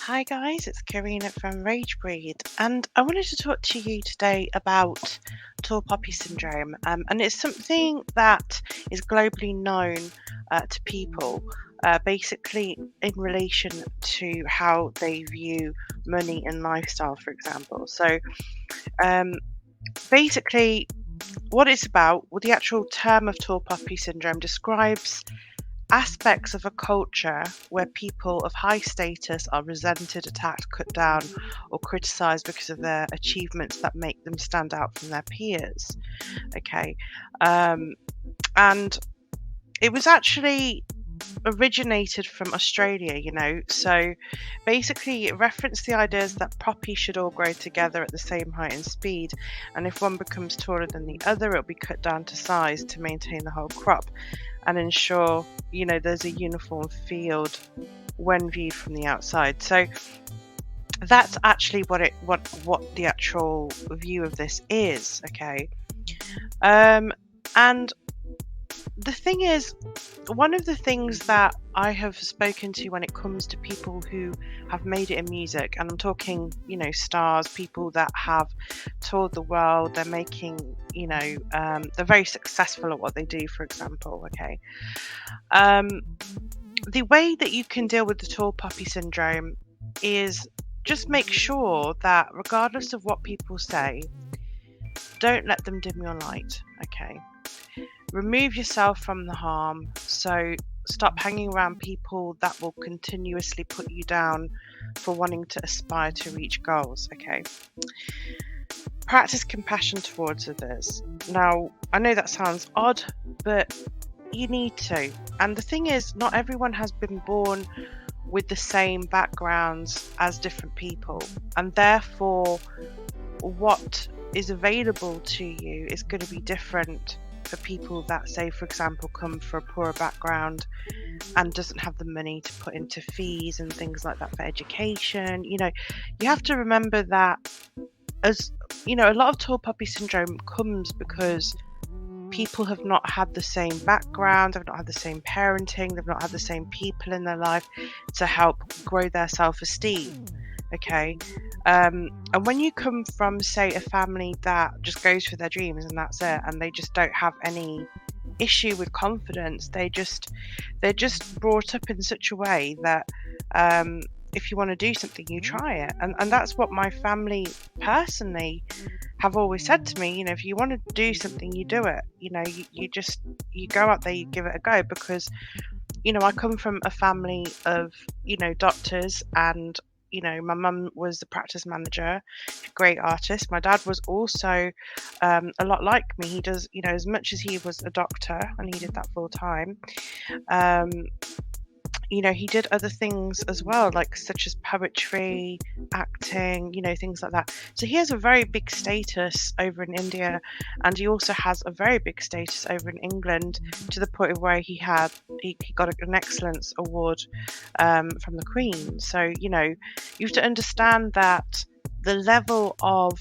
Hi guys, it's Karina from Ragebreed, and I wanted to talk to you today about tall poppy syndrome, and it's something that is globally known to people, basically in relation to how they view money and lifestyle, for example. So, um, basically, what it's about, well, the actual term of tall poppy syndrome describes aspects of a culture where people of high status are resented, attacked, cut down, or criticized because of their achievements that make them stand out from their peers. Okay. And it was actually originated from Australia. So basically, it referenced the ideas that poppies should all grow together at the same height and speed, and if one becomes taller than the other, it'll be cut down to size to maintain the whole crop and ensure, there's a uniform field when viewed from the outside. So that's actually what the actual view of this is. Okay. And the thing is, one of the things that I have spoken to when it comes to people who have made it in music, and I'm talking, stars, people that have toured the world, they're making, they're very successful at what they do, for example, okay. The way that you can deal with the tall poppy syndrome is just make sure that regardless of what people say, don't let them dim your light, okay. Remove yourself from the harm. So stop hanging around people that will continuously put you down for wanting to aspire to reach goals, okay? Practice compassion towards others. Now, I know that sounds odd, but you need to. And the thing is, not everyone has been born with the same backgrounds as different people. And therefore, what is available to you is going to be different for people that, say, for example, come from a poorer background and doesn't have the money to put into fees and things like that for education. You have to remember that, as a lot of tall poppy syndrome comes because people have not had the same background, they've not had the same parenting, they've not had the same people in their life to help grow their self-esteem. Okay. And when you come from, say, a family that just goes for their dreams and that's it, and they just don't have any issue with confidence, they're just brought up in such a way that if you want to do something, you try it. And that's what my family personally have always said to me. If you want to do something, you do it. You go out there, you give it a go, because I come from a family of doctors, and my mum was the practice manager, a great artist. My dad was also a lot like me. He does, as much as he was a doctor and he did that full time, he did other things as well, like such as poetry, acting, things like that. So he has a very big status over in India, and he also has a very big status over in England, to the point of where he got an excellence award from the Queen. So you have to understand that the level of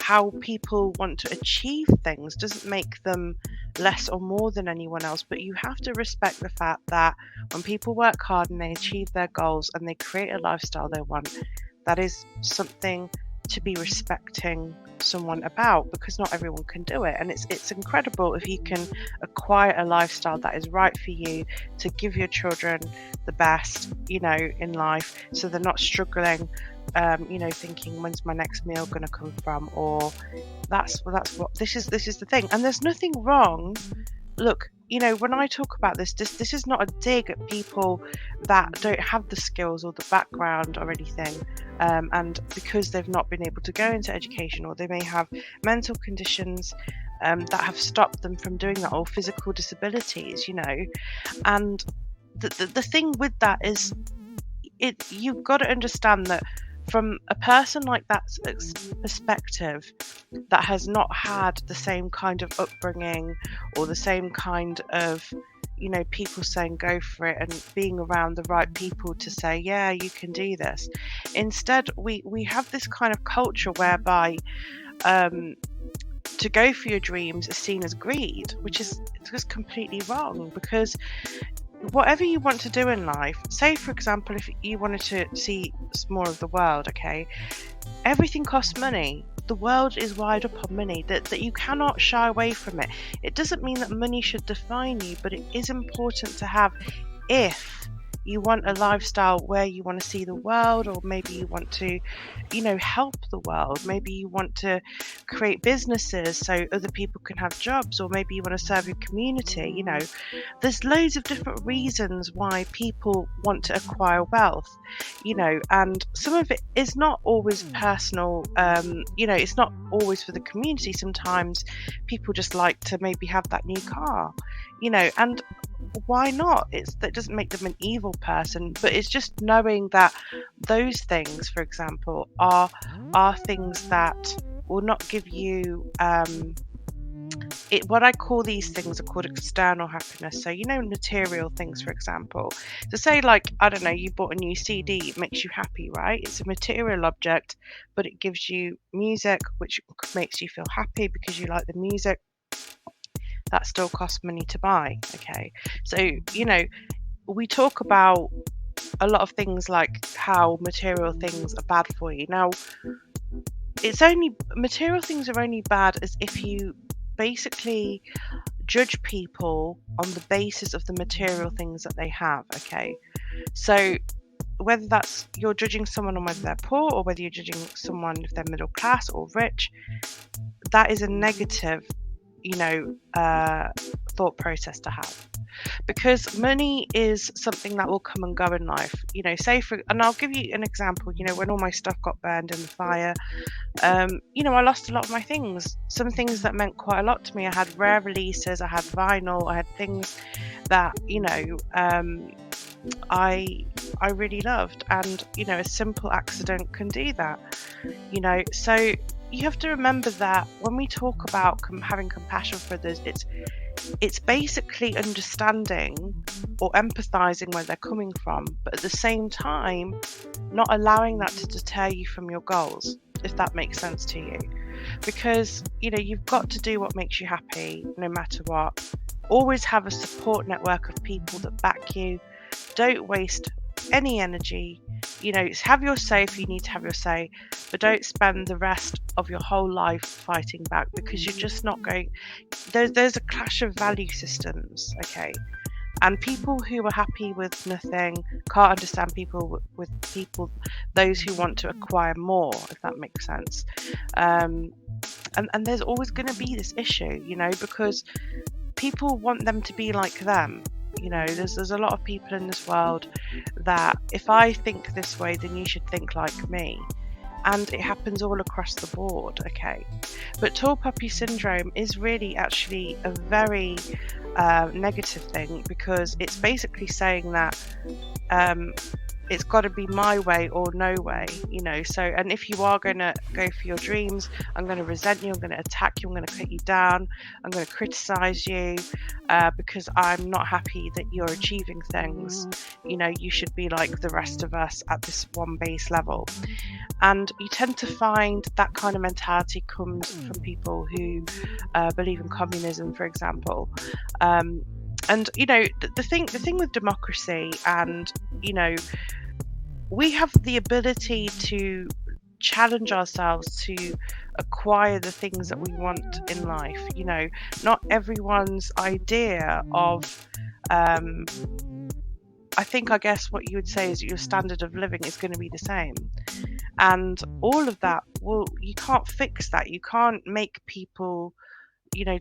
how people want to achieve things doesn't make them less or more than anyone else, but you have to respect the fact that when people work hard and they achieve their goals and they create a lifestyle they want, that is something to be respecting someone about, because not everyone can do it. And it's incredible if you can acquire a lifestyle that is right for you, to give your children the best in life, so they're not struggling thinking, when's my next meal going to come from, or that's what this is the thing. And there's nothing wrong. Look, when I talk about this is not a dig at people that don't have the skills or the background or anything, and because they've not been able to go into education, or they may have mental conditions that have stopped them from doing that, or physical disabilities, and the thing with that is, you've got to understand that from a person like that's perspective, that has not had the same kind of upbringing or the same kind of people saying go for it, and being around the right people to say, yeah, you can do this. Instead, we have this kind of culture whereby to go for your dreams is seen as greed, which is just completely wrong, because whatever you want to do in life, say for example, if you wanted to see more of the world, okay, everything costs money. The world is wide up on money, that you cannot shy away from it. It doesn't mean that money should define you, but it is important to have if you want a lifestyle where you want to see the world, or maybe you want to, help the world. Maybe you want to create businesses so other people can have jobs, or maybe you want to serve your community. There's loads of different reasons why people want to acquire wealth, and some of it is not always personal. It's not always for the community. Sometimes people just like to maybe have that new car, and why not? That doesn't make them an evil person, but it's just knowing that those things, for example, are things that will not give you what I call these things are called external happiness. So material things, for example. So say, like, I don't know, you bought a new CD, it makes you happy, right? It's a material object, but it gives you music which makes you feel happy because you like the music. That still costs money to buy. Okay, so we talk about a lot of things like how material things are bad for you. Now, material things are only bad as if you basically judge people on the basis of the material things that they have. Okay, so whether that's you're judging someone on whether they're poor, or whether you're judging someone if they're middle class or rich, that is a negative thought process to have, because money is something that will come and go in life. And I'll give you an example. When all my stuff got burned in the fire, I lost a lot of my things. Some things that meant quite a lot to me. I had rare releases, I had vinyl, I had things that I really loved, and a simple accident can do that. So you have to remember that when we talk about having compassion for others, it's basically understanding or empathizing where they're coming from, but at the same time not allowing that to deter you from your goals, if that makes sense to you. Because you've got to do what makes you happy no matter what. Always have a support network of people that back you. Don't waste any energy. Have your say if you need to have your say, but don't spend the rest of your whole life fighting back, because you're just not going. There's a clash of value systems, okay? And people who are happy with nothing can't understand people with people, those who want to acquire more, if that makes sense. And there's always going to be this issue, because people want them to be like them. There's a lot of people in this world that if I think this way, then you should think like me. And it happens all across the board, okay? But tall poppy syndrome is really actually a very negative thing, because it's basically saying that it's got to be my way or no way, so, and if you are going to go for your dreams, I'm going to resent you, I'm going to attack you, I'm going to cut you down, I'm going to criticize you because I'm not happy that you're achieving things. You should be like the rest of us at this one base level. And you tend to find that kind of mentality comes from people who believe in communism, for example. And the thing with democracy, and we have the ability to challenge ourselves to acquire the things that we want in life. Not everyone's idea of I guess what you would say is your standard of living is going to be the same, and all of that, you can't fix that. You can't make people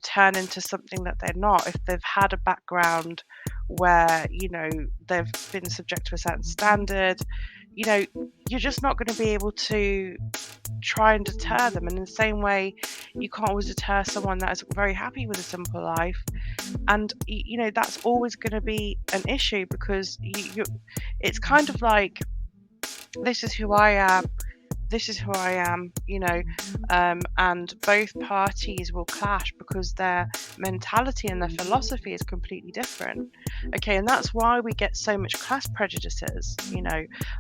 turn into something that they're not if they've had a background where they've been subject to a certain standard. You're just not going to be able to try and deter them. And in the same way, you can't always deter someone that is very happy with a simple life. And that's always going to be an issue, because it's kind of like, this is who I am, and both parties will clash because their mentality and their philosophy is completely different. Okay, and that's why we get so much class prejudices.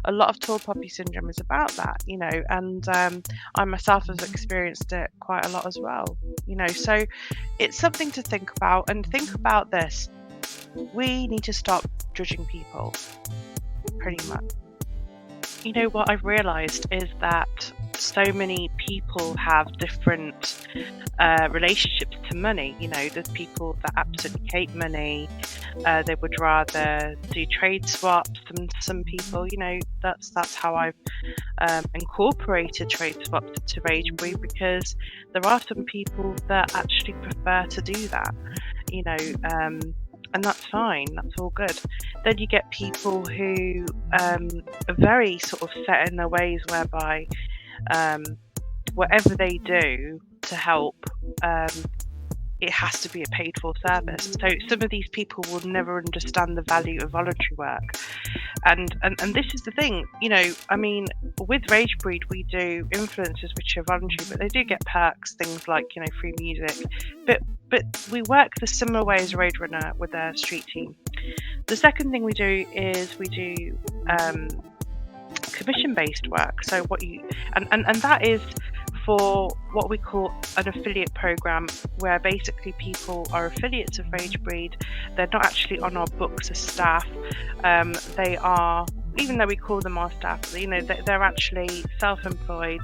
A lot of tall poppy syndrome is about that, and I myself have experienced it quite a lot as well. So it's something to think about, and think about this. We need to stop judging people, pretty much. You know what I've realised is that so many people have different relationships to money. You know, there's people that absolutely hate money. They would rather do trade swaps. And some people, you know, that's how I've incorporated trade swaps to Ragebreed, because there are some people that actually prefer to do that. You know, and that's fine, that's all good. Then you get people who are very sort of set in their ways, whereby whatever they do to help, it has to be a paid for service. So some of these people will never understand the value of voluntary work. And this is the thing, you know, I mean, with Ragebreed we do influencers which are voluntary, but they do get perks, things like, you know, free music. But we work the similar way as Roadrunner with their street team. The second thing we do is we do commission-based work. So what you and that is for what we call an affiliate program, where basically people are affiliates of Ragebreed. They're not actually on our books as staff. They are, even though we call them our staff, you know, they're actually self-employed,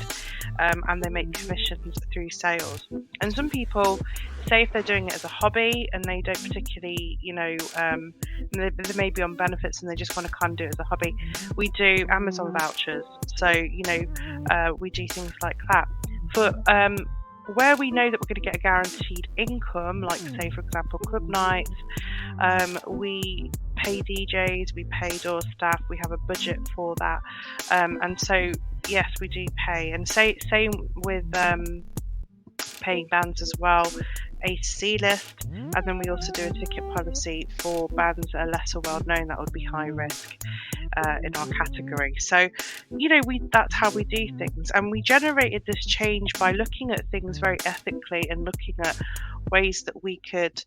and they make commissions through sales. And some people say if they're doing it as a hobby and they don't particularly, you know, they may be on benefits and they just want to kind of do it as a hobby, we do Amazon vouchers. So, you know, we do things like that. But where we know that we're going to get a guaranteed income, like say for example club nights, we pay DJs, we pay door staff, we have a budget for that, and so yes, we do pay. And same with paying bands as well, a C list, and then we also do a ticket policy for bands that are lesser well known, that would be high risk in our category. So, you know, that's how we do things, and we generated this change by looking at things very ethically and looking at ways that we could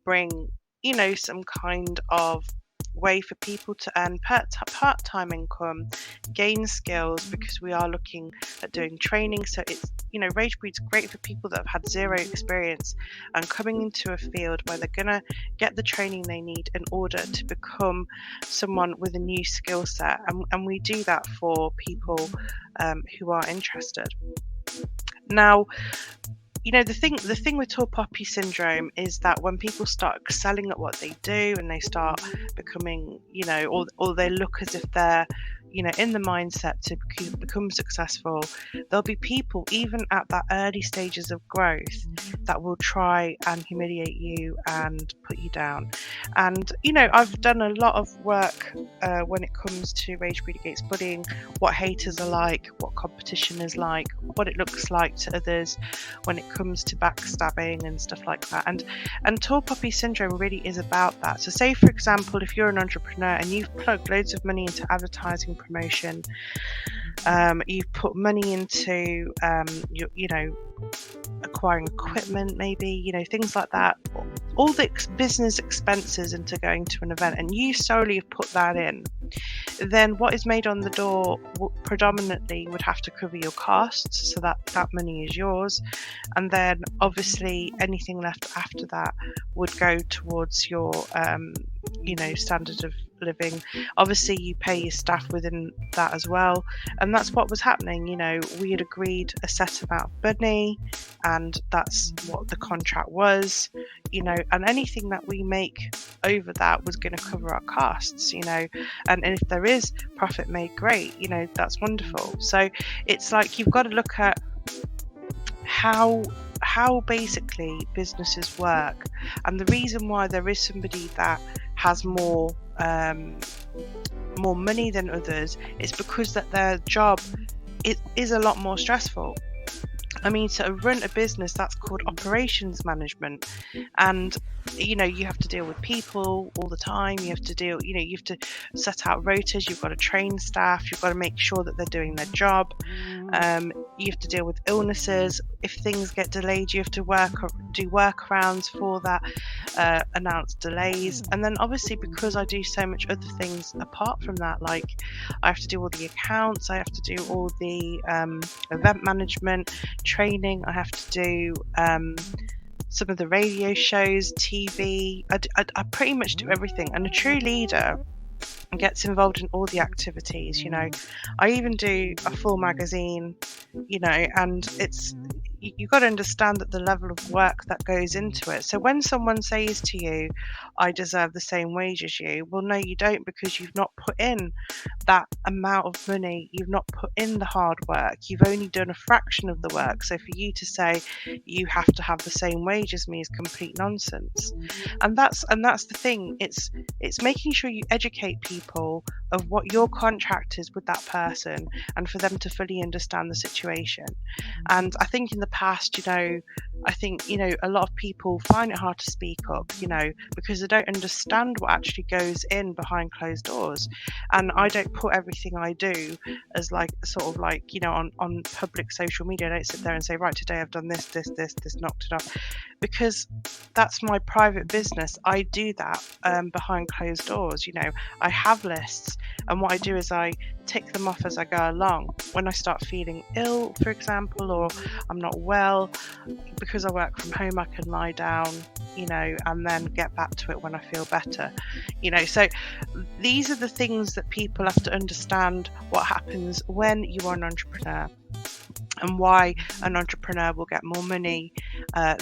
bring, you know, some kind of way for people to earn part-time income, gain skills, because we are looking at doing training. So it's, you know, Ragebreed's great for people that have had zero experience and coming into a field where they're gonna get the training they need in order to become someone with a new skill set, and we do that for people who are interested. Now, you know, the thing with tall poppy syndrome is that when people start excelling at what they do and they start becoming, you know, or they look as if they're, you know, in the mindset to become successful, there'll be people even at that early stages of growth that will try and humiliate you and put you down. And, you know, I've done a lot of work when it comes to Ragebreed against bullying, what haters are like, what competition is like, what it looks like to others when it comes to backstabbing and stuff like that. And tall poppy syndrome really is about that. So say for example, if you're an entrepreneur and you've plugged loads of money into advertising, promotion, you've put money into you know, acquiring equipment, maybe, you know, things like that, all the business expenses into going to an event, and you solely have put that in, then what is made on the door predominantly would have to cover your costs, so that money is yours, and then obviously anything left after that would go towards your you know, standard of living. Obviously you pay your staff within that as well, and that's what was happening. You know, we had agreed a set amount of money, and that's what the contract was, you know, and anything that we make over that was going to cover our costs, you know, and if there is profit made, great, you know, that's wonderful. So it's like you've got to look at how basically businesses work, and the reason why there is somebody that has more money than others is because that their job is a lot more stressful. I mean, to run a business, that's called operations management, and you know, you have to deal with people all the time. You have to deal, you know, you have to set out rotas, you've got to train staff, you've got to make sure that they're doing their job. You have to deal with illnesses. If things get delayed, you have to do workarounds for that, announce delays. And then obviously, because I do so much other things apart from that, like I have to do all the accounts, I have to do all the event management, training, I have to do some of the radio shows, TV. I pretty much do everything. And a true leader gets involved in all the activities. I even do a full magazine, and you've got to understand that the level of work that goes into it. So when someone says to you, I deserve the same wage as you, well, no, you don't, because you've not put in that amount of money. You've not put in the hard work. You've only done a fraction of the work. So for you to say you have to have the same wage as me is complete nonsense. And that's the thing. It's making sure you educate people of what your contract is with that person, and for them to fully understand the situation. And I think in the past, a lot of people find it hard to speak up, because they don't understand what actually goes in behind closed doors. And I don't put everything I do as on public social media. I don't sit there and say, right, today I've done this, knocked it off, because that's my private business. I do that behind closed doors. I have lists, and what I do is I tick them off as I go along. When I start feeling ill, for example, or I'm not well, because I work from home, I can lie down, and then get back to it when I feel better. So these are the things that people have to understand what happens when you are an entrepreneur, and why an entrepreneur will get more money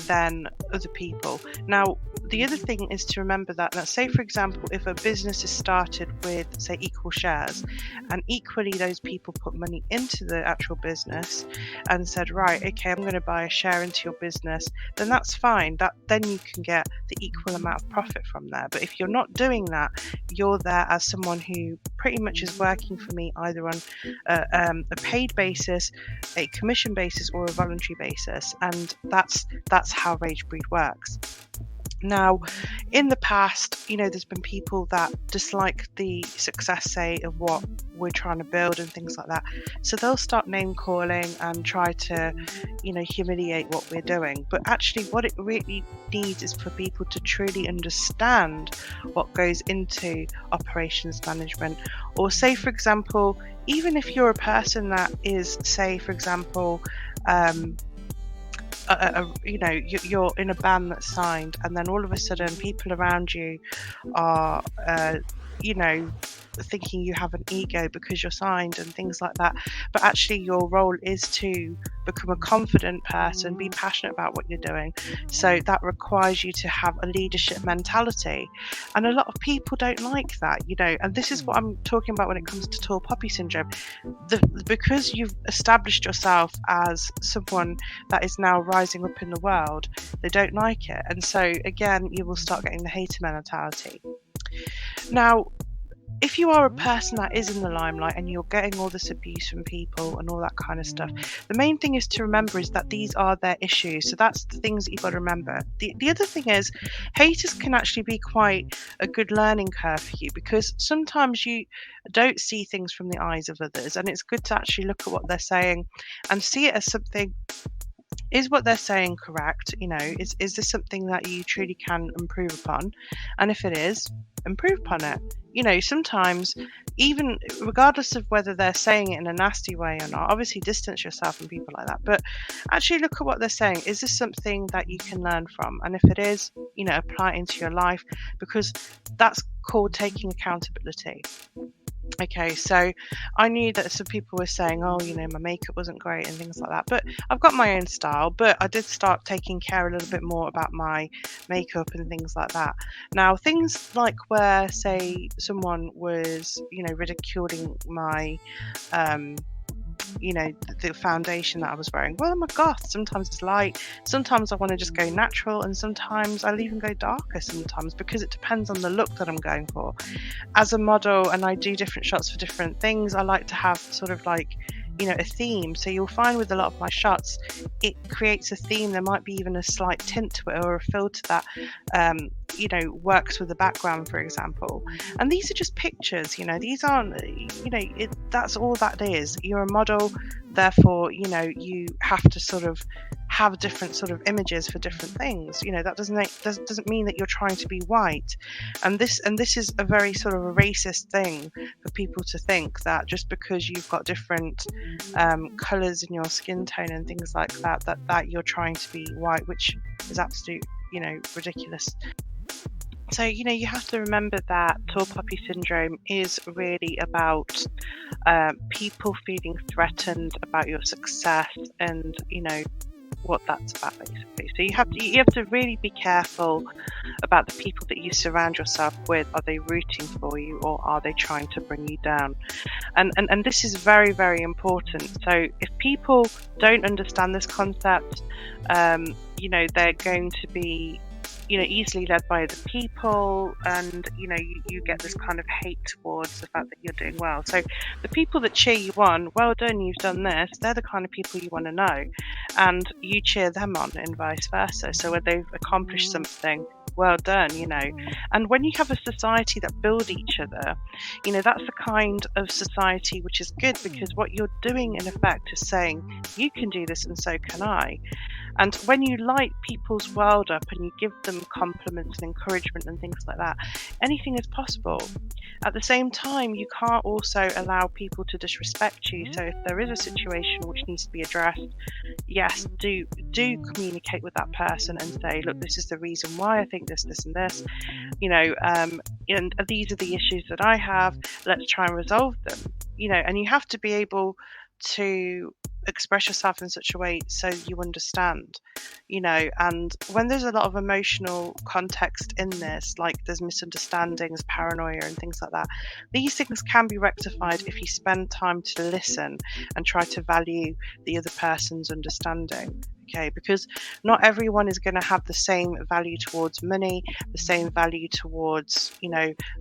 than other people. Now, the other thing is to remember that, let's say, for example, if a business is started with, say, equal shares, and equally those people put money into the actual business and said, right, okay, I'm going to buy a share into your business, then that's fine. Then you can get the equal amount of profit from there. But if you're not doing that, you're there as someone who pretty much is working for me either on a paid basis, a commission basis, or a voluntary basis. And that's how Ragebreed works. Now, in the past, there's been people that dislike the success, say, of what we're trying to build and things like that. So they'll start name calling and try to, humiliate what we're doing. But actually, what it really needs is for people to truly understand what goes into operations management. Or say, for example, even if you're a person that is, say, for example, you're in a band that's signed, and then all of a sudden people around you are thinking you have an ego because you're signed and things like that, but actually your role is to become a confident person, be passionate about what you're doing. So that requires you to have a leadership mentality, and a lot of people don't like that, and this is what I'm talking about when it comes to tall poppy syndrome. Because you've established yourself as someone that is now rising up in the world, they don't like it, and so again you will start getting the hater mentality. Now, if you are a person that is in the limelight and you're getting all this abuse from people and all that kind of stuff, the main thing is to remember is that these are their issues. So that's the things that you've got to remember. The other thing is, haters can actually be quite a good learning curve for you, because sometimes you don't see things from the eyes of others, and it's good to actually look at what they're saying and see it as something. Is what they're saying correct? Is this something that you truly can improve upon? And if it is, improve upon it. Sometimes, even regardless of whether they're saying it in a nasty way or not, obviously distance yourself from people like that. But actually look at what they're saying. Is this something that you can learn from? And if it is, apply it into your life, because that's called taking accountability. Okay, so I knew that some people were saying, oh, my makeup wasn't great and things like that, but I've got my own style. But I did start taking care a little bit more about my makeup and things like that. Now, things like where, say, someone was, ridiculing my the foundation that I was wearing. Well, I'm a goth. Sometimes it's light, sometimes I want to just go natural, and sometimes I'll even go darker sometimes, because it depends on the look that I'm going for. As a model, and I do different shots for different things, I like to have sort of like a theme. So you'll find with a lot of my shots, it creates a theme. There might be even a slight tint to it, or a filter that works with the background, for example. And these are just pictures, these aren't, that's all that is. You're a model, therefore, you have to sort of have different sort of images for different things. That doesn't mean that you're trying to be white. And this is a very sort of a racist thing for people to think, that just because you've got different colours in your skin tone and things like that, that you're trying to be white, which is absolute, ridiculous. So, you have to remember that tall poppy syndrome is really about people feeling threatened about your success, and, what that's about, basically. So you have to really be careful about the people that you surround yourself with. Are they rooting for you, or are they trying to bring you down? And this is very, very important. So if people don't understand this concept, they're going to be easily led by other people, and you get this kind of hate towards the fact that you're doing well. So the people that cheer you on, well done, you've done this, they're the kind of people you want to know, and you cheer them on, and vice versa. So when they've accomplished something, well done. And when you have a society that build each other, that's the kind of society which is good, because what you're doing in effect is saying, you can do this and so can I. And when you light people's world up and you give them compliments and encouragement and things like that, anything is possible. At the same time, you can't also allow people to disrespect you. So if there is a situation which needs to be addressed, yes, do communicate with that person and say, look, this is the reason why I think this, and this, and these are the issues that I have. Let's try and resolve them. And you have to be able to express yourself in such a way so you understand, and when there's a lot of emotional context in this, like there's misunderstandings, paranoia and things like that, these things can be rectified if you spend time to listen and try to value the other person's understanding. Okay, because not everyone is going to have the same value towards money, the same value towards,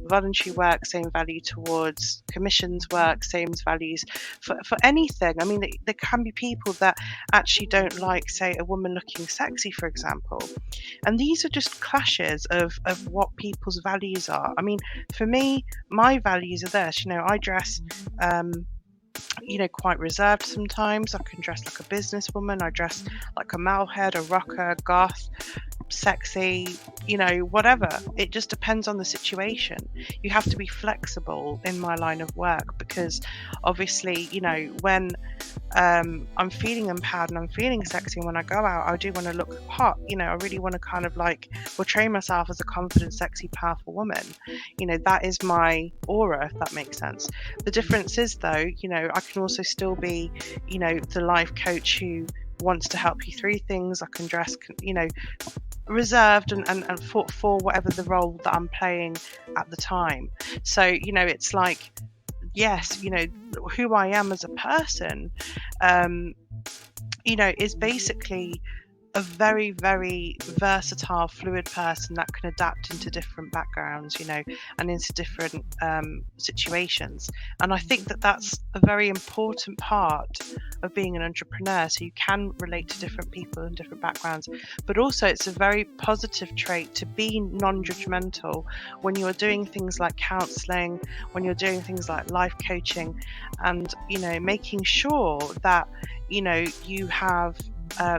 voluntary work, same value towards commissions work, same values for anything. I mean, there can be people that actually don't like, say, a woman looking sexy, for example. And these are just clashes of what people's values are. I mean, for me, my values are this, I dress quite reserved sometimes. I can dress like a businesswoman. I dress like a metalhead, a rocker, goth, sexy, whatever. It just depends on the situation. You have to be flexible in my line of work, because obviously, when I'm feeling empowered and I'm feeling sexy, and when I go out, I do want to look hot. I really want to kind of like portray myself as a confident, sexy, powerful woman. That is my aura, if that makes sense. The difference is, though, I can also still be, the life coach who wants to help you through things. I can dress, reserved and for whatever the role that I'm playing at the time. So, it's like, yes, who I am as a person, is basically a very, very versatile, fluid person that can adapt into different backgrounds, and into different situations. And I think that that's a very important part of being an entrepreneur. So you can relate to different people and different backgrounds, but also it's a very positive trait to be non-judgmental when you're doing things like counseling, when you're doing things like life coaching, and, making sure that, you have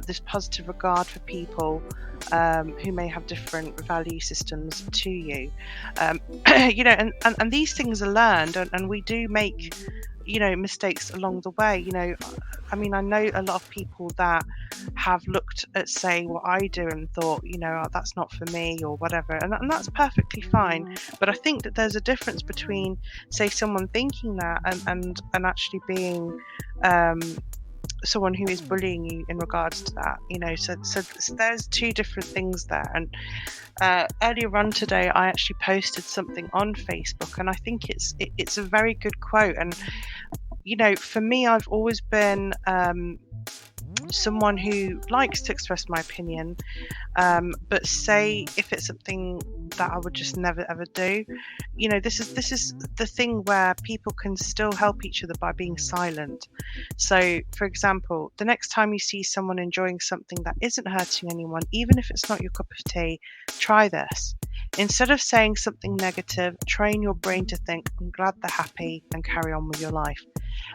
this positive regard for people who may have different value systems to you, and these things are learned, and we do make mistakes along the way. I mean, I know a lot of people that have looked at, say, what I do and thought, oh, that's not for me or whatever, and that's perfectly fine. But I think that there's a difference between, say, someone thinking that and actually being someone who is bullying you in regards to that, so there's two different things there. And earlier on today, I actually posted something on Facebook, and I think it's a very good quote. And for me, I've always been someone who likes to express my opinion, but say if it's something that I would just never ever do, this is the thing where people can still help each other by being silent. So, for example, the next time you see someone enjoying something that isn't hurting anyone, even if it's not your cup of tea, try this. Instead of saying something negative, train your brain to think, I'm glad they're happy, and carry on with your life.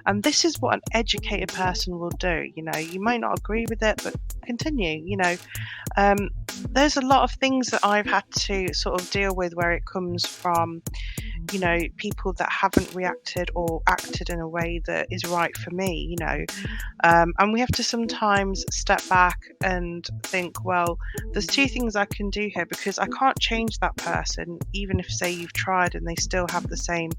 And this is what an educated person will do. You might not agree with it, but continue. There's a lot of things that I've had to sort of deal with where it comes from, people that haven't reacted or acted in a way that is right for me, and we have to sometimes step back and think, well, there's two things I can do here, because I can't change that person, even if, say, you've tried and they still have the same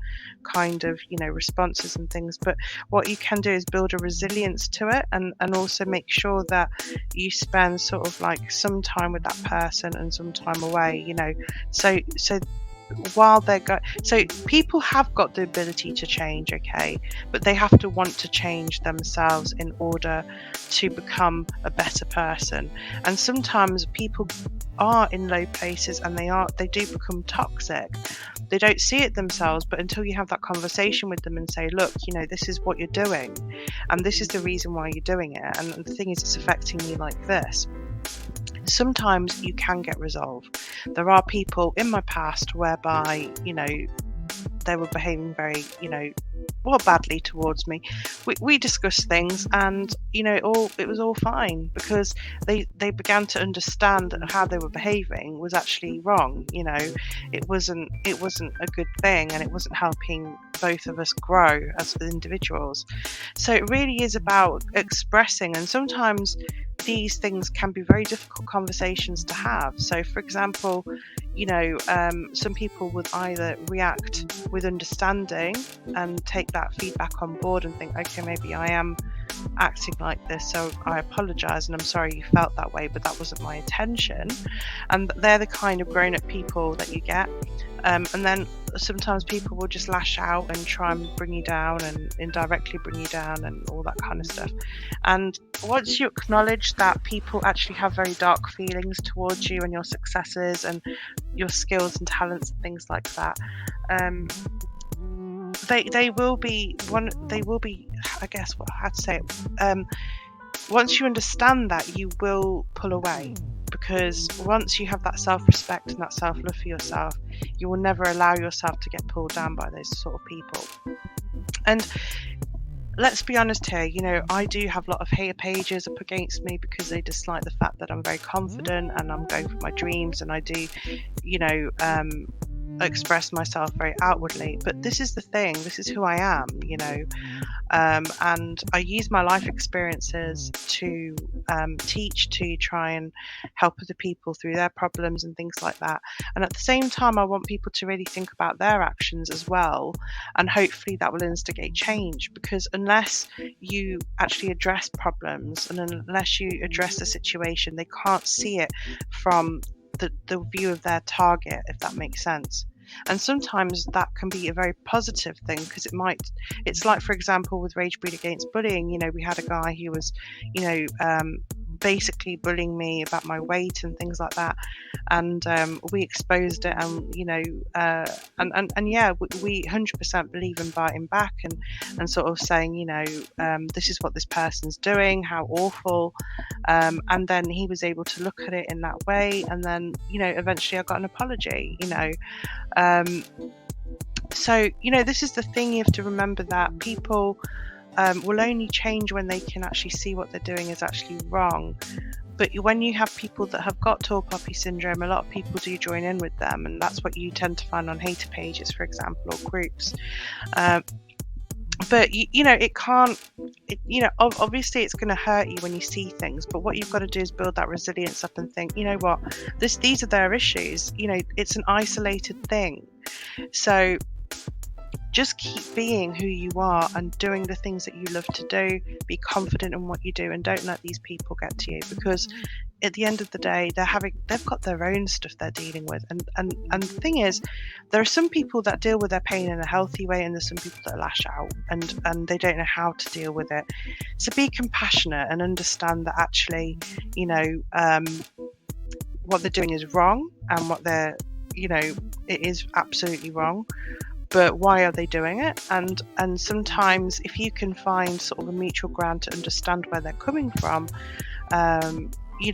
kind of, responses and things. But what you can do is build a resilience to it, and also make sure that you spend sort of like some time with that person and some time away, so while so people have got the ability to change, okay, but they have to want to change themselves in order to become a better person. And sometimes people are in low places and they do become toxic. They don't see it themselves, but until you have that conversation with them and say, look, this is what you're doing and this is the reason why you're doing it, and the thing is, it's affecting me like this. Sometimes you can get resolved. There are people in my past whereby, they were behaving very, badly towards me. We discussed things, and it was all fine, because they began to understand that how they were behaving was actually wrong. It wasn't a good thing, and it wasn't helping both of us grow as individuals. So it really is about expressing, and sometimes these things can be very difficult conversations to have. So, for example, some people would either react with understanding and take that feedback on board and think, okay, maybe I am acting like this, so I apologize and I'm sorry you felt that way, but that wasn't my intention. And they're the kind of grown-up people that you get. And then sometimes people will just lash out and try and bring you down and indirectly bring you down and all that kind of stuff. And once you acknowledge that people actually have very dark feelings towards you and your successes and your skills and talents and things like that, they will be, I guess what I had to say, once you understand that, you will pull away, because once you have that self-respect and that self-love for yourself, you will never allow yourself to get pulled down by those sort of people. And let's be honest here, I do have a lot of hater pages up against me because they dislike the fact that I'm very confident and I'm going for my dreams, and I do, express myself very outwardly. But this is the thing, this is who I am, and I use my life experiences to teach, to try and help other people through their problems and things like that. And at the same time, I want people to really think about their actions as well, and hopefully that will instigate change, because unless you actually address problems and unless you address the situation, they can't see it from the view of their target, if that makes sense. And sometimes that can be a very positive thing, because it's like, for example, with Ragebreed Against Bullying, we had a guy who was, basically bullying me about my weight and things like that, and we exposed it, and we 100% believe in biting back and sort of saying, this is what this person's doing, how awful, and then he was able to look at it in that way, and then eventually I got an apology. So this is the thing, you have to remember that people will only change when they can actually see what they're doing is actually wrong. But when you have people that have got tall poppy syndrome, a lot of people do join in with them, and that's what you tend to find on hater pages, for example, or groups. But it can't, obviously it's going to hurt you when you see things, but what you've got to do is build that resilience up and think, what, these are their issues, it's an isolated thing. So just keep being who you are and doing the things that you love to do. Be confident in what you do, and don't let these people get to you, because at the end of the day, they've got their own stuff they're dealing with. And the thing is, there are some people that deal with their pain in a healthy way, and there's some people that lash out and they don't know how to deal with it. So be compassionate and understand that actually, what they're doing is wrong, and what they're, it is absolutely wrong. But why are they doing it? And sometimes if you can find sort of a mutual ground to understand where they're coming from, you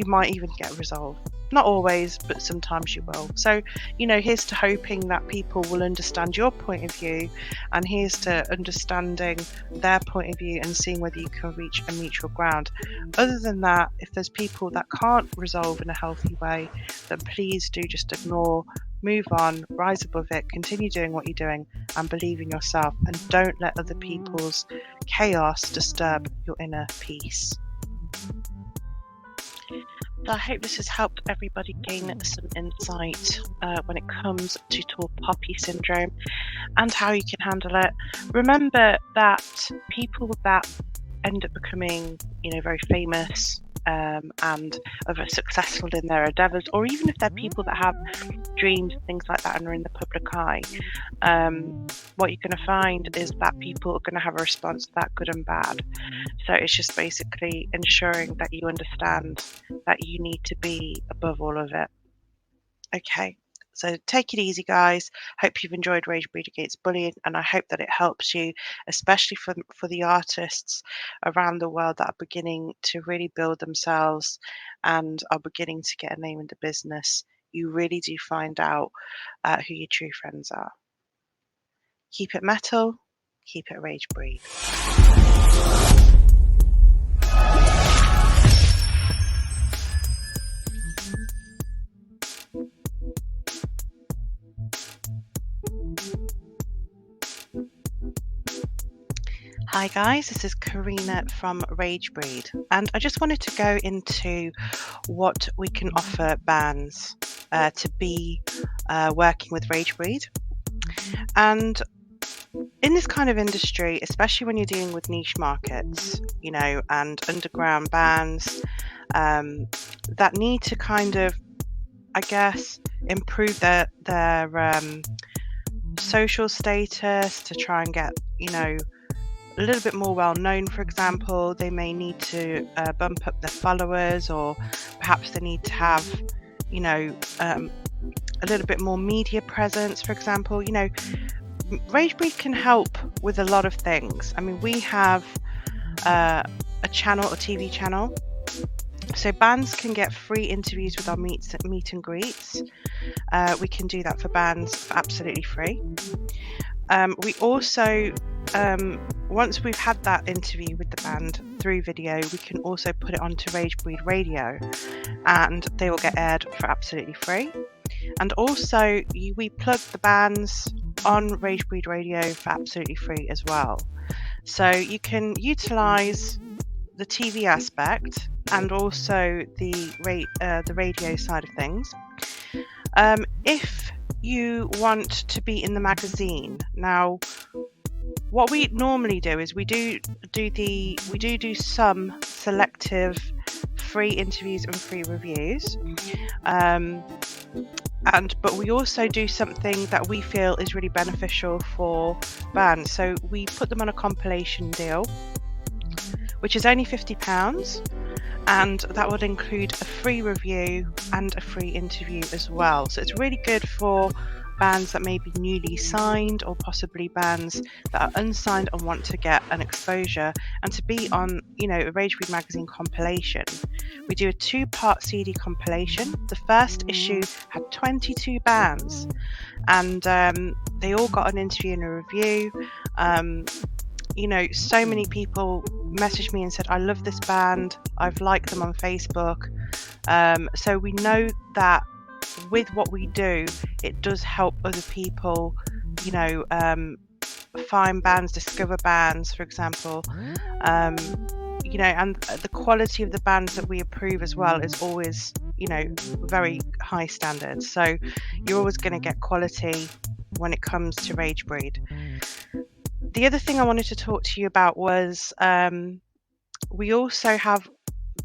might even get resolved. Not always, but sometimes you will. So, here's to hoping that people will understand your point of view, and here's to understanding their point of view and seeing whether you can reach a mutual ground. Other than that, if there's people that can't resolve in a healthy way, then please do just ignore, move on, rise above it, continue doing what you're doing, and believe in yourself, and don't let other people's chaos disturb your inner peace. So I hope this has helped everybody gain some insight when it comes to tall poppy syndrome and how you can handle it. Remember that people that end up becoming, very famous and are very successful in their endeavours, or even if they're people that have dreams and things like that and are in the public eye, what you're going to find is that people are going to have a response to that, good and bad. So it's just basically ensuring that you understand that you need to be above all of it. Okay. So take it easy, guys. Hope you've enjoyed Ragebreed Against Bullying, and I hope that it helps you, especially for the artists around the world that are beginning to really build themselves and are beginning to get a name in the business. You really do find out who your true friends are. Keep it metal, keep it Ragebreed. Hi guys, this is Karina from Ragebreed, and I just wanted to go into what we can offer bands to be working with Ragebreed. And in this kind of industry, especially when you're dealing with niche markets, and underground bands that need to kind of, I guess, improve their social status to try and get, a little bit more well known. For example, they may need to bump up their followers, or perhaps they need to have, a little bit more media presence, for example. Ragebreed can help with a lot of things. I mean, we have a TV channel, so bands can get free interviews with our meet and greets. We can do that for bands for absolutely free. We also, once we've had that interview with the band through video, we can also put it onto Ragebreed Radio, and they will get aired for absolutely free. And also, we plug the bands on Ragebreed Radio for absolutely free as well. So you can utilise the TV aspect and also the radio side of things. If you want to be in the magazine, now what we normally do is we do some selective free interviews and free reviews, but we also do something that we feel is really beneficial for bands. So we put them on a compilation deal, which is only £50, and that would include a free review and a free interview as well. So it's really good for bands that may be newly signed, or possibly bands that are unsigned and want to get an exposure and to be on, a Ragebreed magazine compilation. We do a 2-part CD compilation. The first issue had 22 bands, and they all got an interview and a review. So many people messaged me and said, I love this band, I've liked them on Facebook. So we know that with what we do, it does help other people, find bands, discover bands, for example. And the quality of the bands that we approve as well is always, very high standards. So you're always going to get quality when it comes to Ragebreed. The other thing I wanted to talk to you about was we also have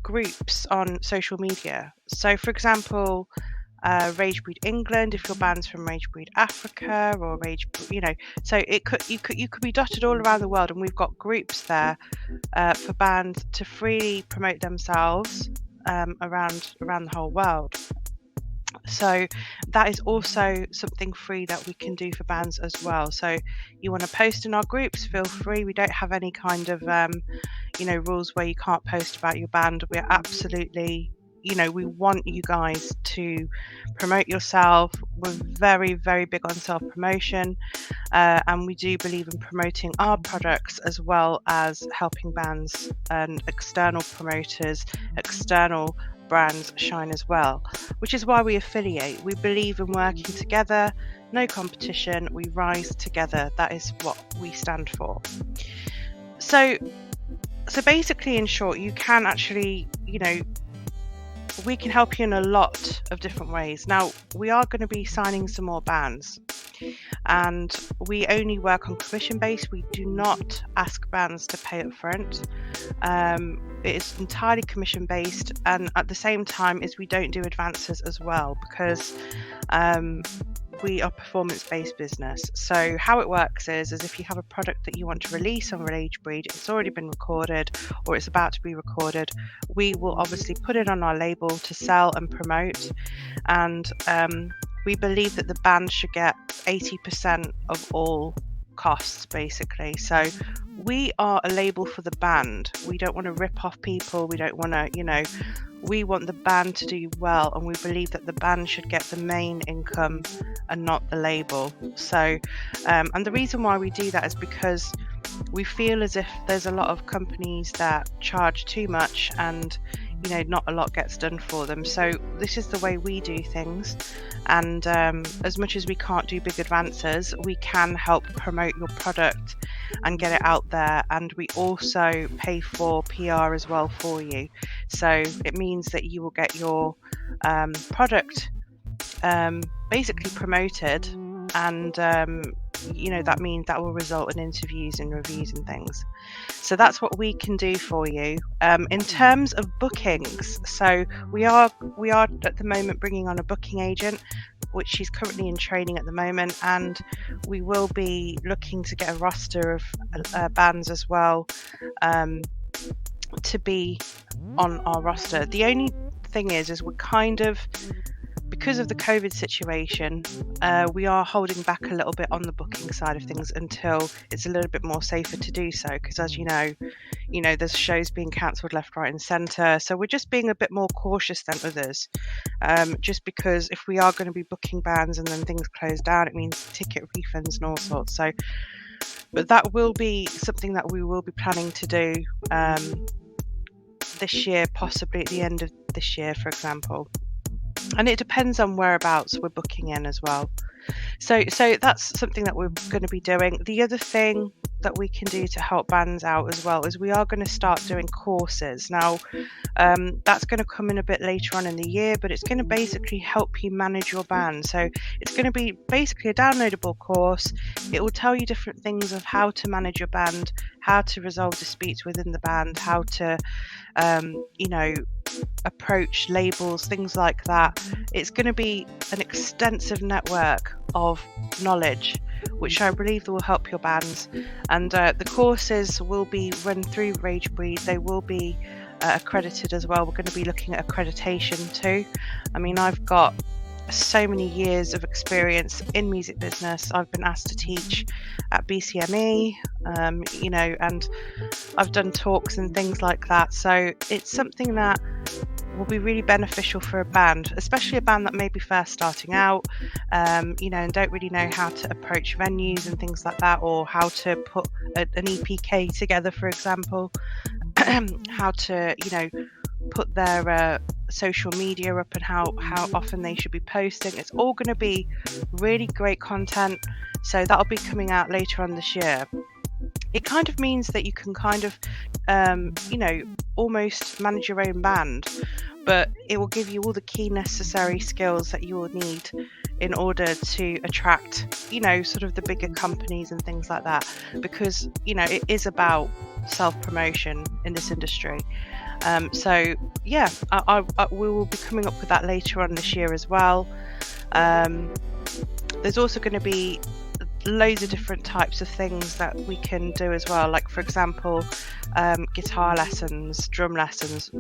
groups on social media. So, for example, Ragebreed England, if your band's from Ragebreed Africa, or Ragebreed, so you could be dotted all around the world, and we've got groups there for bands to freely promote themselves around the whole world. So that is also something free that we can do for bands as well. So you want to post in our groups, feel free. We don't have any kind of rules where you can't post about your band. We're absolutely we want you guys to promote yourself. We're very, very big on self-promotion, and we do believe in promoting our products as well as helping bands and external promoters, external brands shine as well, which is why we affiliate. We believe in working together, no competition, we rise together. That is what we stand for. So basically, in short, you can actually, we can help you in a lot of different ways. Now, we are going to be signing some more bands, and we only work on commission based. We do not ask bands to pay up front. It is entirely commission based, and at the same time is we don't do advances as well, because we are performance-based business. So how it works is if you have a product that you want to release on Ragebreed, it's already been recorded or it's about to be recorded, we will obviously put it on our label to sell and promote, and we believe that the band should get 80% of all costs, basically. So we are a label for the band. We don't want to rip off people. We don't want to, we want the band to do well, and we believe that the band should get the main income and not the label. So, and the reason why we do that is because we feel as if there's a lot of companies that charge too much, and not a lot gets done for them. So this is the way we do things, and as much as we can't do big advances, we can help promote your product and get it out there, and we also pay for PR as well for you. So it means that you will get your product basically promoted, and that means that will result in interviews and reviews and things. So that's what we can do for you. In terms of bookings, so we are at the moment bringing on a booking agent, which she's currently in training at the moment, and we will be looking to get a roster of bands as well to be on our roster. The only thing is we're kind of, because of the COVID situation, we are holding back a little bit on the booking side of things until it's a little bit more safer to do so, because as you know, there's shows being cancelled left, right and centre. So we're just being a bit more cautious than others, just because if we are going to be booking bands and then things close down, it means ticket refunds and all sorts. So, but that will be something that we will be planning to do this year, possibly at the end of this year, for example. And it depends on whereabouts we're booking in as well. So that's something that we're going to be doing. The other thing that we can do to help bands out as well is we are going to start doing courses. Now, that's going to come in a bit later on in the year, but it's going to basically help you manage your band. So it's going to be basically a downloadable course. It will tell you different things of how to manage your band, how to resolve disputes within the band, how to, approach labels, things like that. It's going to be an extensive network of knowledge, which I believe will help your bands. And the courses will be run through Ragebreed. They will be accredited as well. We're going to be looking at accreditation too. I mean, I've got so many years of experience in music business. I've been asked to teach at BCME, and I've done talks and things like that. So it's something that will be really beneficial for a band, especially a band that may be first starting out, and don't really know how to approach venues and things like that, or how to put an EPK together, for example, how to, put their social media up and how often they should be posting. It's all going to be really great content. So that'll be coming out later on this year. It kind of means that you can kind of, almost manage your own band, but it will give you all the key necessary skills that you will need in order to attract, sort of the bigger companies and things like that, because, it is about self-promotion in this industry. So yeah, we will be coming up with that later on this year as well. There's also going to be loads of different types of things that we can do as well, like for example, guitar lessons, drum lessons,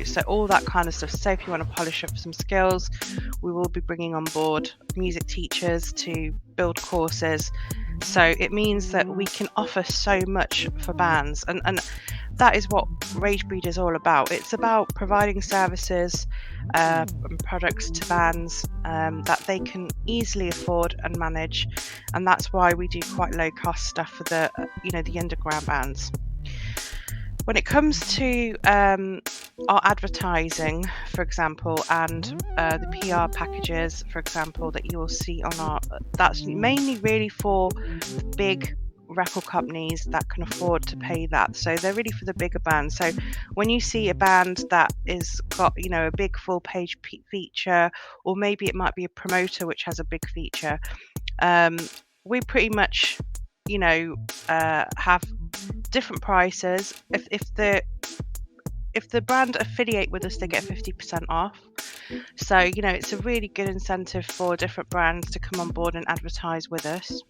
so all that kind of stuff. So if you want to polish up some skills, we will be bringing on board music teachers to build courses. So it means that we can offer so much for bands, and that is what Ragebreed is all about. It's about providing services and products to bands that they can easily afford and manage, and that's why we do quite low cost stuff for the the underground bands. When it comes to our advertising, for example, and the PR packages, for example, that you will see on that's mainly really for the big record companies that can afford to pay that. So they're really for the bigger bands. So when you see a band that is got a big full page feature, or maybe it might be a promoter which has a big feature, we pretty much have different prices. If the brand affiliate with us, they get 50% off. So it's a really good incentive for different brands to come on board and advertise with us.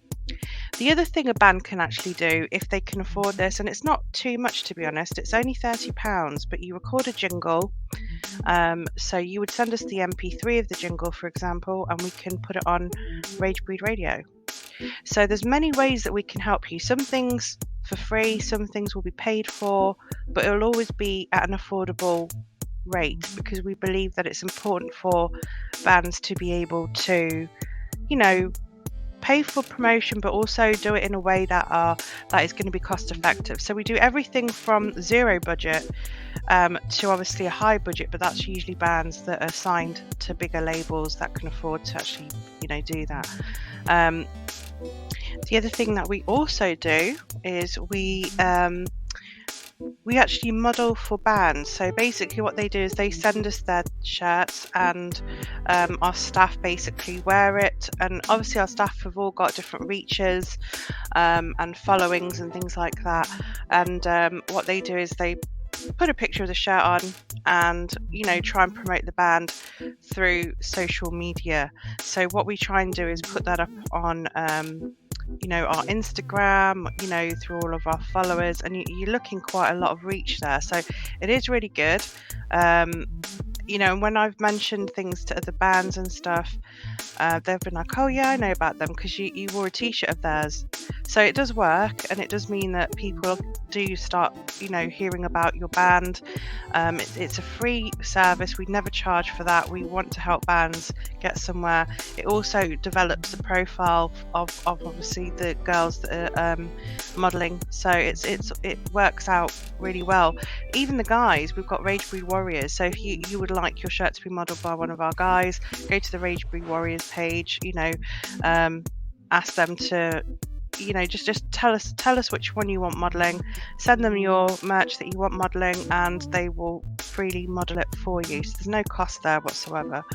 The other thing a band can actually do, if they can afford this, and it's not too much to be honest, it's only £30, but you record a jingle. So you would send us the MP3 of the jingle, for example, and we can put it on Ragebreed Radio. So there's many ways that we can help you. Some things for free, some things will be paid for, but it will always be at an affordable rate, because we believe that it's important for bands to be able to pay for promotion, but also do it in a way that is going to be cost effective. So we do everything from zero budget to obviously a high budget, but that's usually bands that are signed to bigger labels that can afford to actually do that. The other thing that we also do is we actually model for bands. So basically what they do is they send us their shirts, and our staff basically wear it, and obviously our staff have all got different reaches and followings and things like that, and what they do is they put a picture of the shirt on and try and promote the band through social media. So what we try and do is put that up on our Instagram, through all of our followers, and you're looking quite a lot of reach there. So it is really good. And when I've mentioned things to other bands and stuff, they've been like, oh yeah, I know about them because you wore a t-shirt of theirs. So it does work, and it does mean that people do start hearing about your band. It's a free service. We never charge for that. We want to help bands get somewhere. It also develops the profile of obviously the girls that are modelling, so it works out really well. Even the guys, we've got Ragebreed Warriors, so if you would like your shirt to be modelled by one of our guys, go to the Ragebreed Warriors page, ask them to just tell us which one you want modelling, send them your merch that you want modelling, and they will freely model it for you. So there's no cost there whatsoever.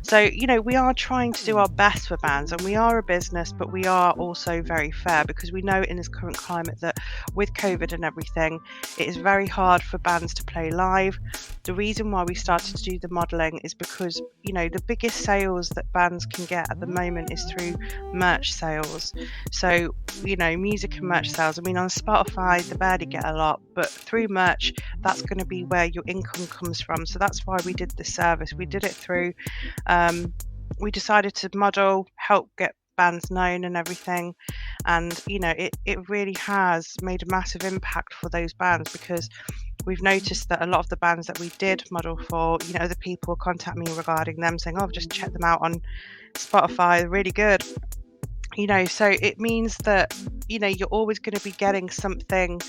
So we are trying to do our best for bands, and we are a business, but we are also very fair, because we know in this current climate that with COVID and everything, it is very hard for bands to play live. The reason why we started to do the modelling is because the biggest sales that bands can get at the moment is through merch sales. So music and merch sales, on Spotify they barely get a lot, but through merch, that's going to be where your income comes from. So that's why we did this service. We did it through we decided to model, help get bands known and everything, and it really has made a massive impact for those bands, because we've noticed that a lot of the bands that we did model for, other people contact me regarding them, saying, oh, I've just checked them out on Spotify, they're really good. So it means that you're always going to be getting something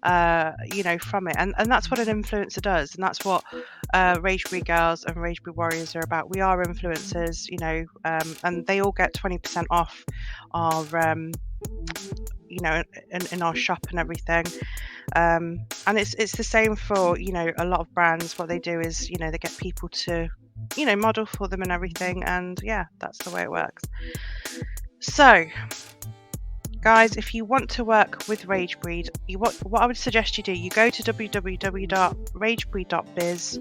from it, and that's what an influencer does, and that's what Ragebreed Girls and Ragebreed Warriors are about. We are influencers, and they all get 20% off our in our shop and everything, and it's the same for a lot of brands. What they do is they get people to model for them and everything, and yeah, that's the way it works. So guys, if you want to work with Ragebreed, what I would suggest you do, you go to www.ragebreed.biz,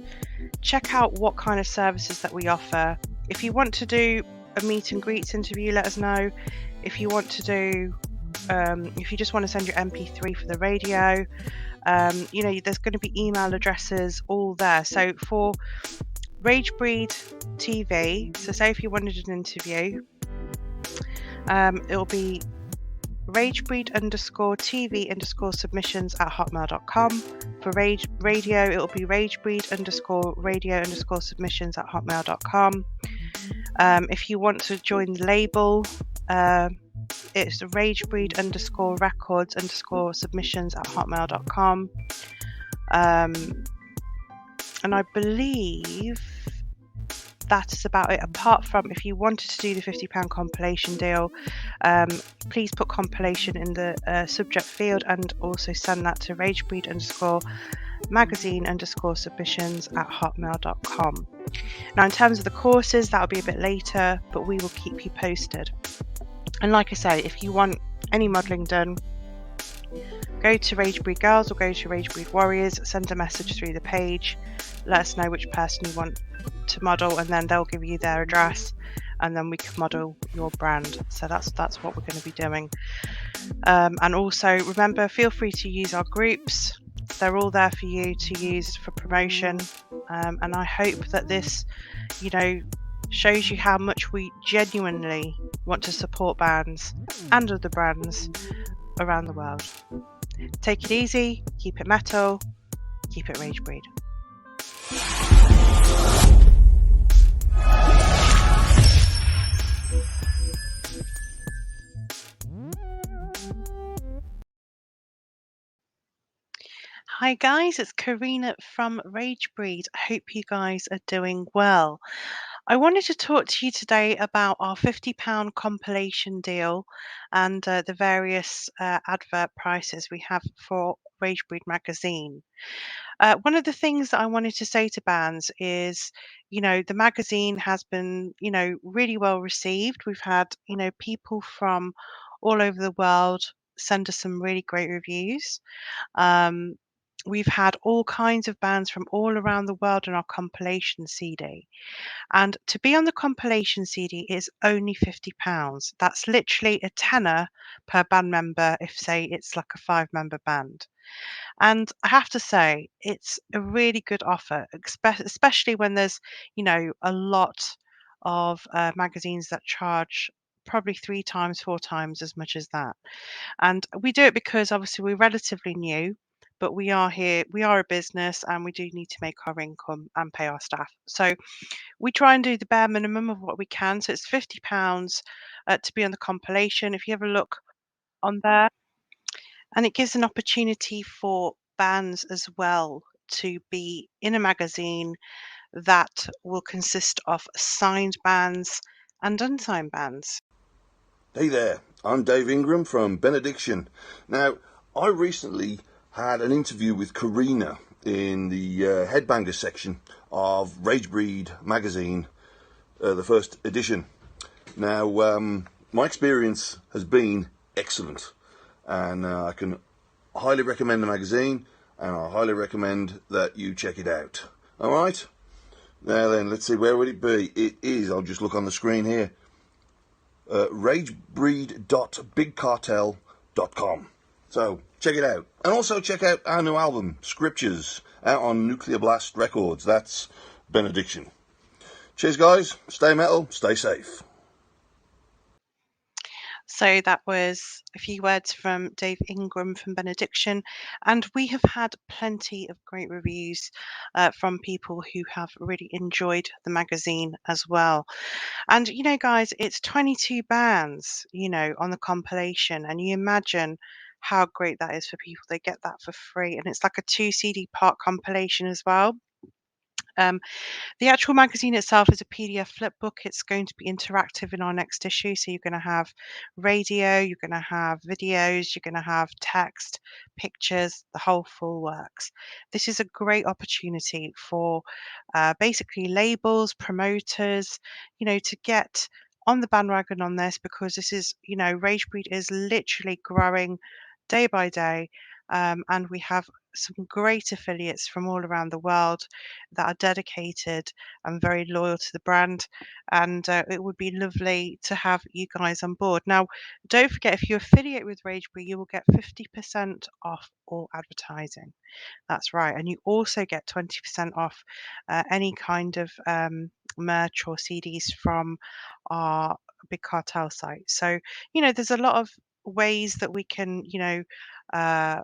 check out what kind of services that we offer. If you want to do a meet and greets interview, let us know. If you want to do if you just want to send your MP3 for the radio, there's going to be email addresses all there. So for Ragebreed TV, so say if you wanted an interview, it'll be ragebreed_tv_submissions@hotmail.com. For radio, it will be ragebreed_radio_submissions@hotmail.com. If you want to join the label, it's ragebreed_records_submissions@hotmail.com. And I believe that is about it, apart from if you wanted to do the £50 compilation deal, please put compilation in the subject field and also send that to ragebreed_magazine_submissions@hotmail.com. Now, in terms of the courses, that'll be a bit later, but we will keep you posted. And like I say, if you want any modelling done, go to Ragebreed Girls or go to Ragebreed Warriors, send a message through the page, let us know which person you want to model, and then they'll give you their address, and then we can model your brand. So that's what we're going to be doing. And also remember, feel free to use our groups. They're all there for you to use for promotion. And I hope that this, shows you how much we genuinely want to support bands and other brands around the world. Take it easy, keep it metal, keep it Ragebreed. Hi guys, it's Karina from Ragebreed. I hope you guys are doing well. I wanted to talk to you today about our £50 compilation deal and the various advert prices we have for Ragebreed magazine. One of the things that I wanted to say to bands is, the magazine has been, really well received. We've had, people from all over the world send us some really great reviews. We've had all kinds of bands from all around the world on our compilation CD. And to be on the compilation CD is only £50. That's literally a tenner per band member if, say, it's like a 5-member band. And I have to say, it's a really good offer, especially when there's, a lot of magazines that charge probably 3 times, 4 times as much as that. And we do it because obviously we're relatively new, but we are a business, and we do need to make our income and pay our staff. So we try and do the bare minimum of what we can. So it's £50 to be on the compilation. If you have a look on there, and it gives an opportunity for bands as well to be in a magazine that will consist of signed bands and unsigned bands. Hey there, I'm Dave Ingram from Benediction. Now, I recently had an interview with Karina in the Headbanger section of Ragebreed magazine, the first edition. Now, my experience has been excellent, and I can highly recommend the magazine, and I highly recommend that you check it out. Alright? Now then, let's see, where would it be? It is, I'll just look on the screen here, ragebreed.bigcartel.com. So check it out, and also check out our new album Scriptures, out on Nuclear Blast Records. That's Benediction. Cheers guys, stay metal, stay safe. So that was a few words from Dave Ingram from Benediction, and we have had plenty of great reviews from people who have really enjoyed the magazine as well. And guys, it's 22 bands, on the compilation, and you imagine how great that is for people. They get that for free, and it's like a 2 CD part compilation as well. The actual magazine itself is a PDF flip book. It's going to be interactive in our next issue. So you're going to have radio, you're going to have videos, you're going to have text, pictures, the whole full works. This is a great opportunity for basically labels, promoters, to get on the bandwagon on this, because this is, Ragebreed is literally growing day by day. And we have some great affiliates from all around the world that are dedicated and very loyal to the brand, and it would be lovely to have you guys on board. Now, don't forget, if you affiliate with Ragebreed, you will get 50% off all advertising. That's right, and you also get 20% off any kind of merch or CDs from our Big Cartel site. So there's a lot of ways that we can, uh,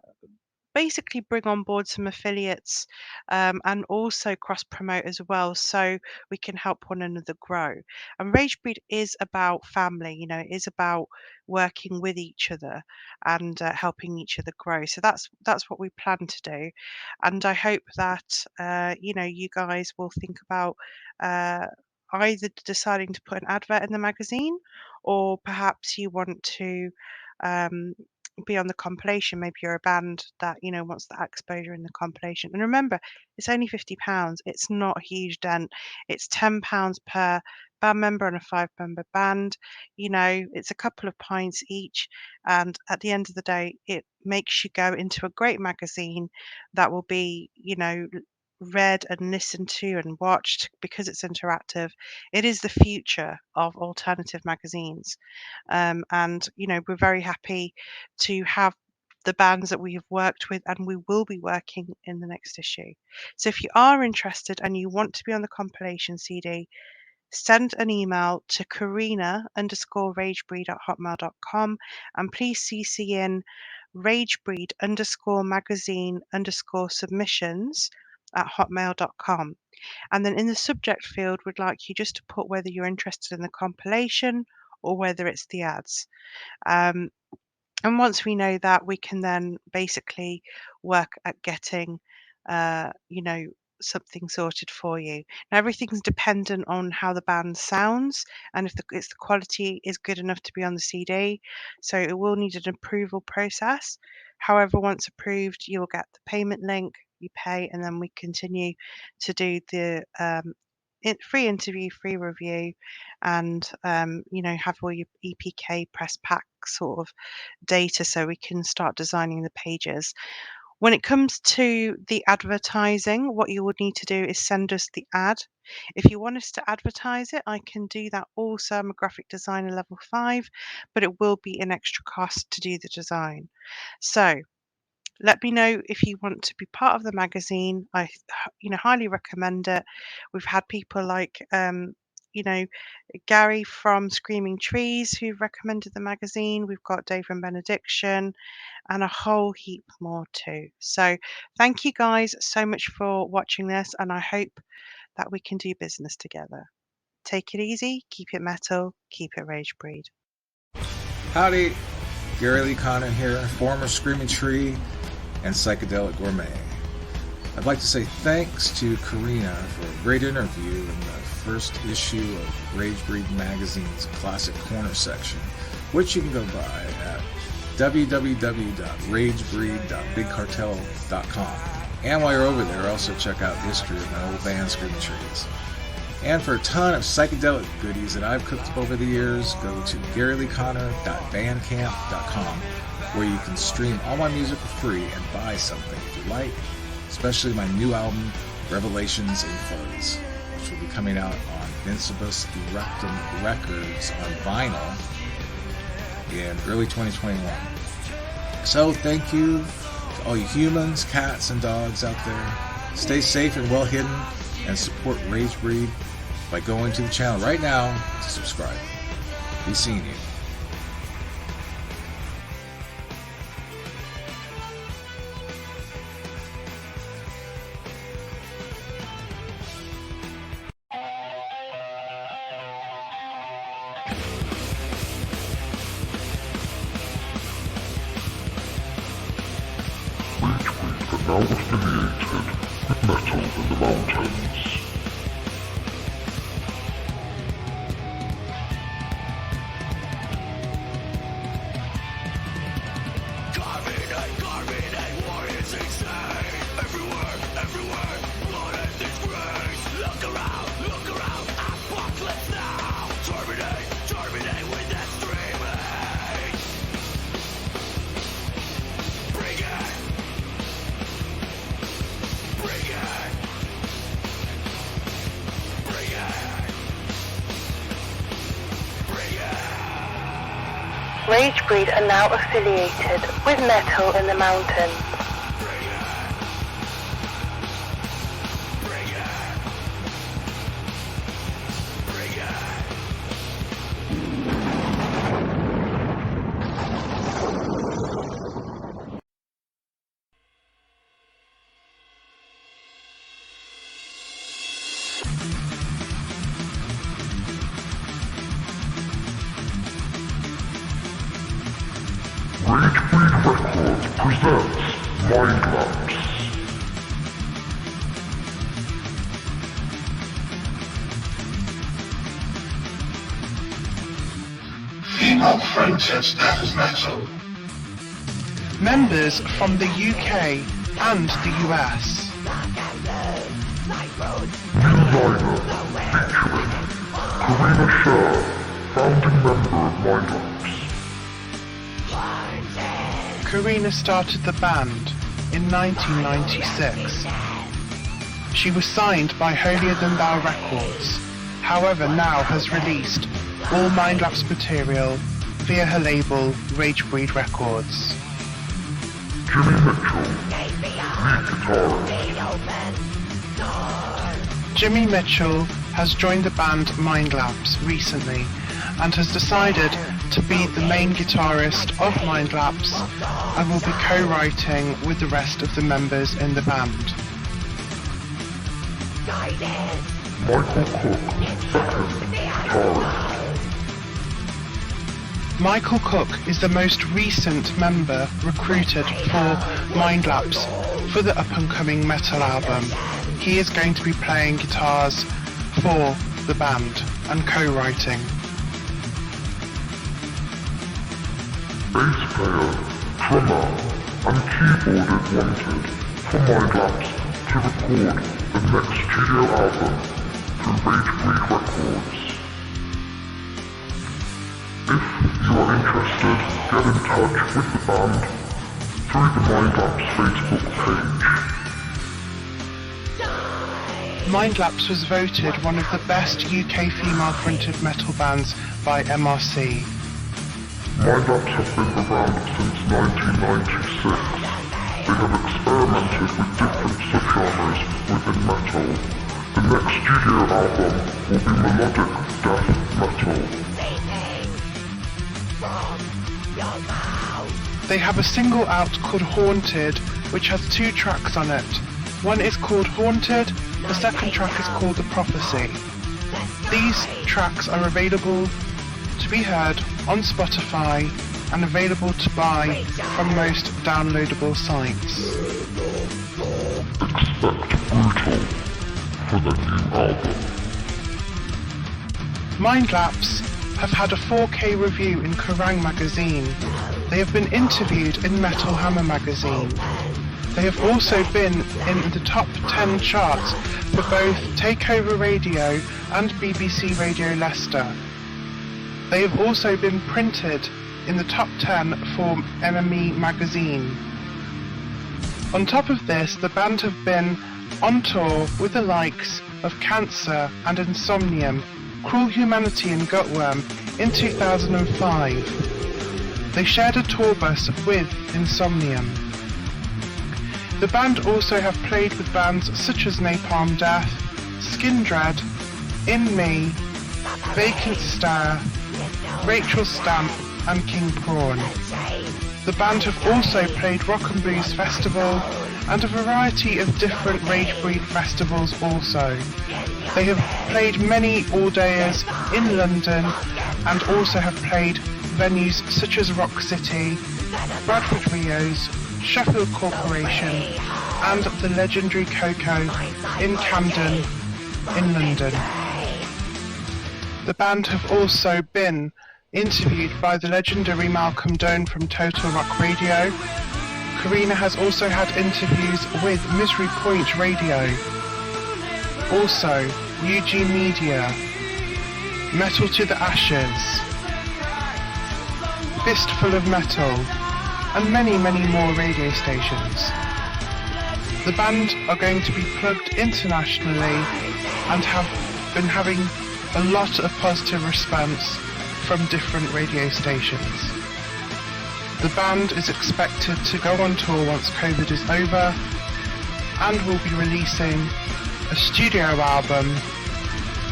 basically bring on board some affiliates, and also cross promote as well, so we can help one another grow. And Ragebreed is about family, it is about working with each other and helping each other grow. So that's what we plan to do, and I hope that you guys will think about uh, either deciding to put an advert in the magazine, or perhaps you want to um, be on the compilation. Maybe you're a band that, wants that exposure in the compilation. And remember, it's only £50. It's not a huge dent. It's £10 per band member on a 5-member band. It's a couple of pints each. And at the end of the day, it makes you go into a great magazine that will be, read and listened to and watched because it's interactive. It is the future of alternative magazines. And we're very happy to have the bands that we have worked with and we will be working in the next issue. So if you are interested and you want to be on the compilation CD, send an email to Karina_Ragebreed@hotmail.com, and please CC in Ragebreed_magazine_submissions@hotmail.com. And then in the subject field, we'd like you just to put whether you're interested in the compilation or whether it's the ads. And once we know that, we can then basically work at getting, something sorted for you. Now, everything's dependent on how the band sounds and if the quality is good enough to be on the CD. So it will need an approval process. However, once approved, you'll get the payment link, you pay, and then we continue to do the free interview, free review, and have all your EPK press pack sort of data so we can start designing the pages. When it comes to the advertising, what you would need to do is send us the ad. If you want us to advertise it, I can do that also. I'm a graphic designer level 5, but it will be an extra cost to do the design. So let me know if you want to be part of the magazine. I highly recommend it. We've had people like Gary from Screaming Trees who've recommended the magazine. We've got Dave from Benediction and a whole heap more too. So thank you guys so much for watching this, and I hope that we can do business together. Take it easy, keep it metal, keep it Ragebreed. Howdy, Gary Lee Connon here, former Screaming Tree and Psychedelic Gourmet. I'd like to say thanks to Karina for a great interview in the first issue of Ragebreed Magazine's Classic Corner section, which you can go buy at www.ragebreed.bigcartel.com. And while you're over there, also check out the history of my old band Screaming Trees. And for a ton of psychedelic goodies that I've cooked up over the years, go to garyleeconner.bandcamp.com, where you can stream all my music for free and buy something if you like, especially my new album, Revelations in Fuzz, which will be coming out on Vincibus Erectum Records on vinyl in early 2021. So thank you to all you humans, cats, and dogs out there. Stay safe and well hidden, and support Ragebreed by going to the channel right now to subscribe. Be seeing you. Ragebreed are now affiliated with Metal in the Mountains. Ragebreed are now affiliated with Metal in the Mountains. Mind Lapse. Female fronted death metal. Members from the UK and the US. New lineup featuring Karina A Sher, founding member of Mind Lapse. Karina started the band in 1996. She was signed by Holier Than Thou Records, however now has released all Mind Lapse material via her label Ragebreed Records. Jimmy Mitchell, lead guitarist. Jimmy Mitchell has joined the band Mind Lapse recently and has decided to be the main guitarist of Mind Lapse and will be co-writing with the rest of the members in the band. Michael Cook, second guitarist. Michael Cook is the most recent member recruited for Mind Lapse for the up-and-coming metal album. He is going to be playing guitars for the band and co-writing. Bass player, drummer, and keyboardist wanted for Mind Lapse to record the next studio album through Ragebreed Records. If you are interested, get in touch with the band through the Mind Lapse Facebook page. Mind Lapse was voted one of the best UK female-fronted metal bands by MRC. Mind Lapse have been around since 1996. They have experimented with different subgenres within metal. The next studio album will be melodic death metal. They have a single out called Haunted, which has 2 tracks on it. One is called Haunted, the second track is called The Prophecy. These tracks are available to be heard on Spotify and available to buy from most downloadable sites. Expect brutal for the new album. Mind Lapse have had a 4K review in Kerrang magazine. They have been interviewed in Metal Hammer magazine. They have also been in the top 10 charts for both Takeover Radio and BBC Radio Leicester. They have also been printed in the top 10 for NME magazine. On top of this, the band have been on tour with the likes of Cancer and Insomnium, Cruel Humanity and Gutworm in 2005. They shared a tour bus with Insomnium. The band also have played with bands such as Napalm Death, Skindred, In Me, Vacant Stare, Rachel Stamp and King Prawn. The band have also played Rock and Blues Festival and a variety of different Ragebreed festivals also. They have played many all-dayers in London and also have played venues such as Rock City, Bradford Rios, Sheffield Corporation and the legendary Coco in Camden in London. The band have also been interviewed by the legendary Malcolm Doane from Total Rock Radio. Karina has also had interviews with Misery Point Radio, also UG Media, Metal to the Ashes, Fistful of Metal, and many more radio stations. The band are going to be plugged internationally and have been having a lot of positive response from different radio stations. The band is expected to go on tour once COVID is over and will be releasing a studio album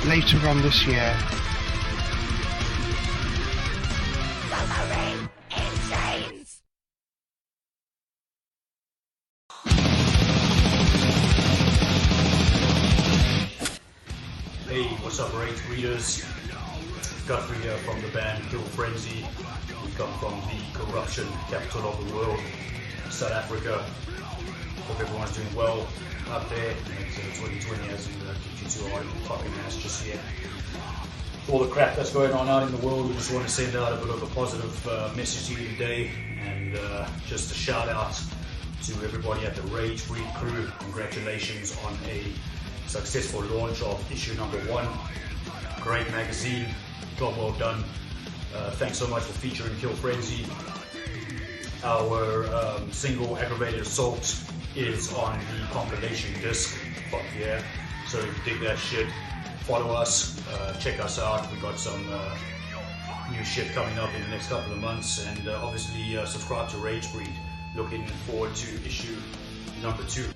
later on this year. Hey, what's up, Ragebreeders? Guthrie here from the band Kill Frenzy. We come from the corruption capital of the world, South Africa. Hope everyone's doing well out there. 2020 hasn't kicked you too hard in the fucking ass just yet. All the crap that's going on out in the world, we just want to send out a bit of a positive message to you today, and just a shout out to everybody at the Ragebreed crew. Congratulations on a successful launch of issue number 1. Great magazine, job well done. Thanks so much for featuring Kill Frenzy. Our single Aggravated Assault is on the compilation disc. Fuck yeah. So if you dig that shit, follow us, check us out. We got some new shit coming up in the next couple of months, and obviously subscribe to Ragebreed. Looking forward to issue number 2.